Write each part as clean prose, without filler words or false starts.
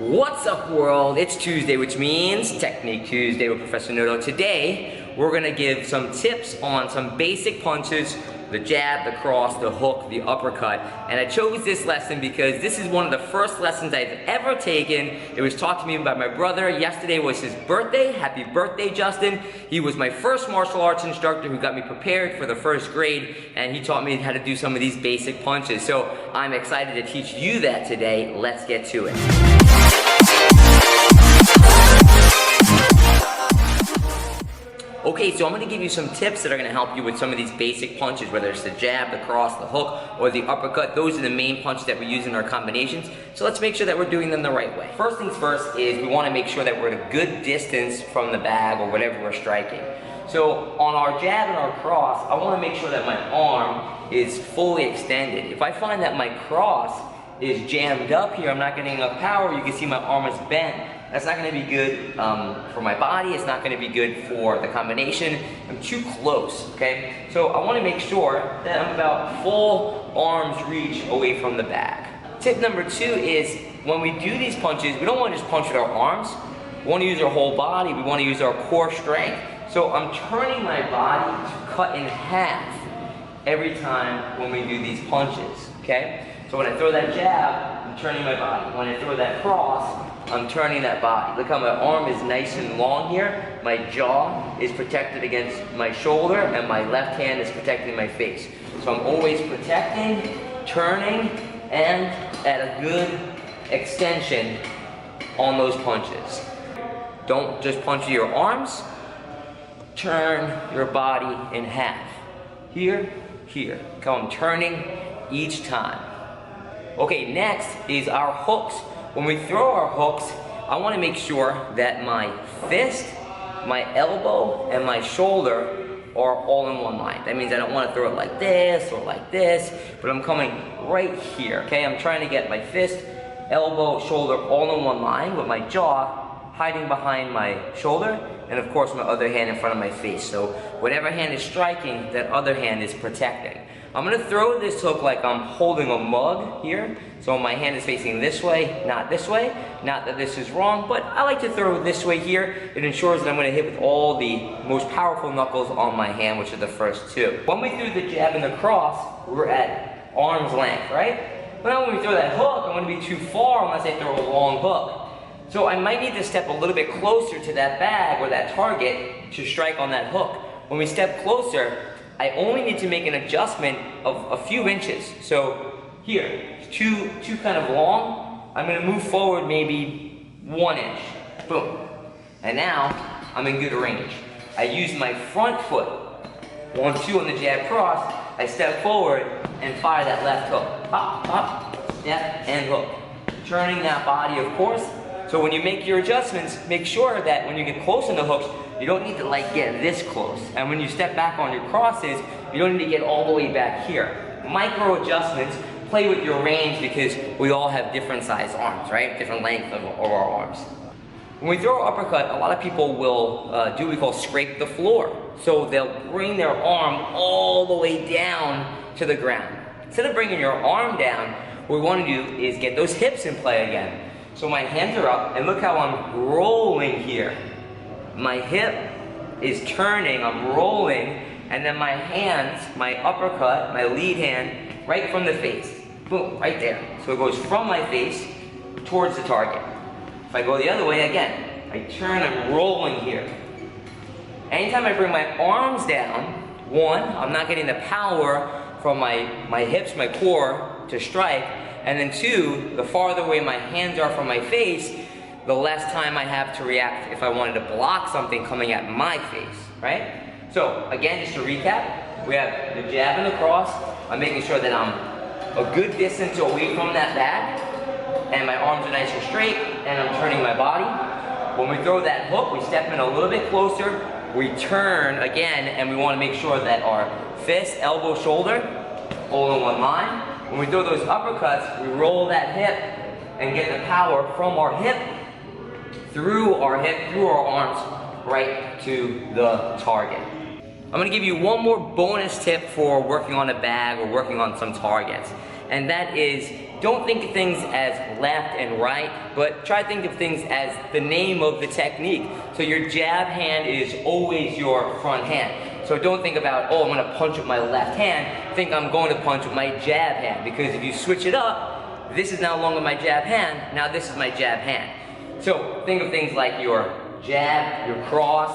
What's up, world? It's Tuesday, which means Technique Tuesday with Professor Noto. Today, we're gonna give some tips on some basic punches: the jab, the cross, the hook, the uppercut. And I chose this lesson because this is one of the first lessons I've ever taken. It was taught to me by my brother. Yesterday was his birthday. Happy birthday, Justin. He was my first martial arts instructor who got me prepared for the first grade, and he taught me how to do some of these basic punches. So I'm excited to teach you that today. Let's get to it. Okay, so I'm going to give you some tips that are going to help you with some of these basic punches, whether it's the jab, the cross, the hook, or the uppercut. Those are the main punches that we use in our combinations. So let's make sure that we're doing them the right way. First things first is we want to make sure that we're at a good distance from the bag or whatever we're striking. So on our jab and our cross, I want to make sure that my arm is fully extended. If I find that my cross is jammed up here, I'm not getting enough power, you can see my arm is bent. That's not going to be good for my body. It's not going to be good for the combination. I'm too close, okay? So I want to make sure that I'm about full arm's reach away from the bag. Tip number 2 is when we do these punches, we don't want to just punch with our arms. We want to use our whole body. We want to use our core strength. So I'm turning my body to cut in half every time when we do these punches, okay? So when I throw that jab, I'm turning my body. When I throw that cross, I'm turning that body. Look how my arm is nice and long here. My jaw is protected against my shoulder, and my left hand is protecting my face. So I'm always protecting, turning, and at a good extension on those punches. Don't just punch with your arms. Turn your body in half. Here, here. Look how I'm turning each time. Okay, next is our hooks. When we throw our hooks, I want to make sure that my fist, my elbow, and my shoulder are all in one line. That means I don't want to throw it like this or like this, but I'm coming right here, okay? I'm trying to get my fist, elbow, shoulder all in one line with my jaw hiding behind my shoulder, and of course my other hand in front of my face. So whatever hand is striking, that other hand is protecting. I'm going to throw this hook like I'm holding a mug here. So my hand is facing this way, not this way. Not that this is wrong, but I like to throw this way here. It ensures that I'm going to hit with all the most powerful knuckles on my hand, which are the first two. When we threw the jab and the cross, we're at arm's length, right? But now when we throw that hook, I'm going to be too far unless I throw a long hook. So I might need to step a little bit closer to that bag or that target to strike on that hook. When we step closer, I only need to make an adjustment of a few inches. So here, it's too kind of long. I'm going to move forward maybe 1 inch. Boom. And now I'm in good range. I use my front foot. 1, 2 on the jab cross. I step forward and fire that left hook. Pop, pop, step, and hook. Turning that body, of course. So when you make your adjustments, make sure that when you get close in the hooks, you don't need to like get this close. And when you step back on your crosses, you don't need to get all the way back here. Micro adjustments, play with your range because we all have different size arms, right? Different length of our arms. When we throw an uppercut, a lot of people will do what we call scrape the floor. So they'll bring their arm all the way down to the ground. Instead of bringing your arm down, what we want to do is get those hips in play again. So my hands are up, and look how I'm rolling here. My hip is turning, I'm rolling, and then my hands, my uppercut, my lead hand, right from the face. Boom, right there. So it goes from my face towards the target. If I go the other way again, I turn, I'm rolling here. Anytime I bring my arms down, 1, I'm not getting the power from my hips, my core to strike, and then 2, the farther away my hands are from my face, the less time I have to react if I wanted to block something coming at my face, right? So, again, just to recap, we have the jab and the cross. I'm making sure that I'm a good distance away from that bag, and my arms are nice and straight, and I'm turning my body. When we throw that hook, we step in a little bit closer, we turn again, and we want to make sure that our fist, elbow, shoulder, all in one line. When we throw those uppercuts, we roll that hip and get the power from our hip, through our arms, right to the target. I'm going to give you one more bonus tip for working on a bag or working on some targets. And that is, don't think of things as left and right, but try to think of things as the name of the technique. So your jab hand is always your front hand. So don't think about, oh, I'm going to punch with my left hand. Think I'm going to punch with my jab hand, because if you switch it up, this is no longer my jab hand, now this is my jab hand. So think of things like your jab, your cross,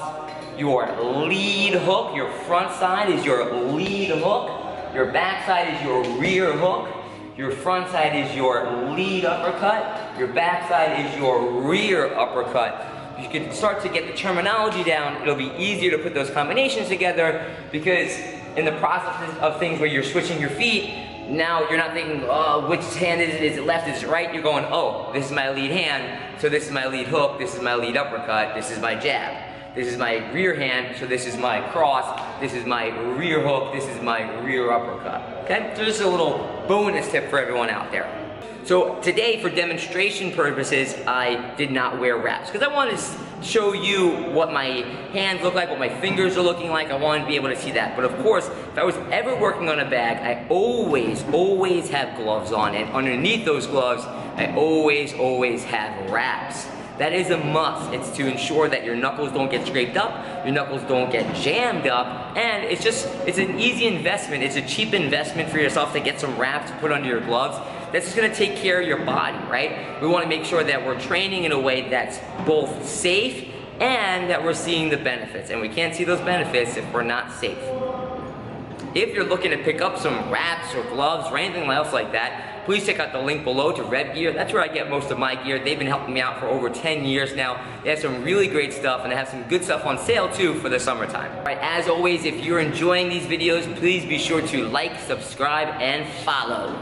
your lead hook. Your front side is your lead hook. Your back side is your rear hook. Your front side is your lead uppercut. Your back side is your rear uppercut. You can start to get the terminology down. It'll be easier to put those combinations together, because in the process of things where you're switching your feet, now you're not thinking, oh, which hand is it? Is it left? Is it right? You're going, oh, this is my lead hand, so this is my lead hook, this is my lead uppercut, this is my jab. This is my rear hand, so this is my cross, this is my rear hook, this is my rear uppercut. Okay? So just a little bonus tip for everyone out there. So today, for demonstration purposes, I did not wear wraps, because I wanted to show you what my hands look like, what my fingers are looking like. I wanted to be able to see that. But of course, if I was ever working on a bag, I always have gloves on, and underneath those gloves, I always have wraps. That is a must. It's to ensure that your knuckles don't get scraped up, your knuckles don't get jammed up, and it's an easy investment. It's a cheap investment for yourself to get some wraps to put under your gloves. That's just gonna take care of your body, right? We wanna make sure that we're training in a way that's both safe and that we're seeing the benefits. And we can't see those benefits if we're not safe. If you're looking to pick up some wraps or gloves or anything else like that, please check out the link below to Red Gear. That's where I get most of my gear. They've been helping me out for over 10 years now. They have some really great stuff, and they have some good stuff on sale too for the summertime. All right, as always, if you're enjoying these videos, please be sure to like, subscribe, and follow.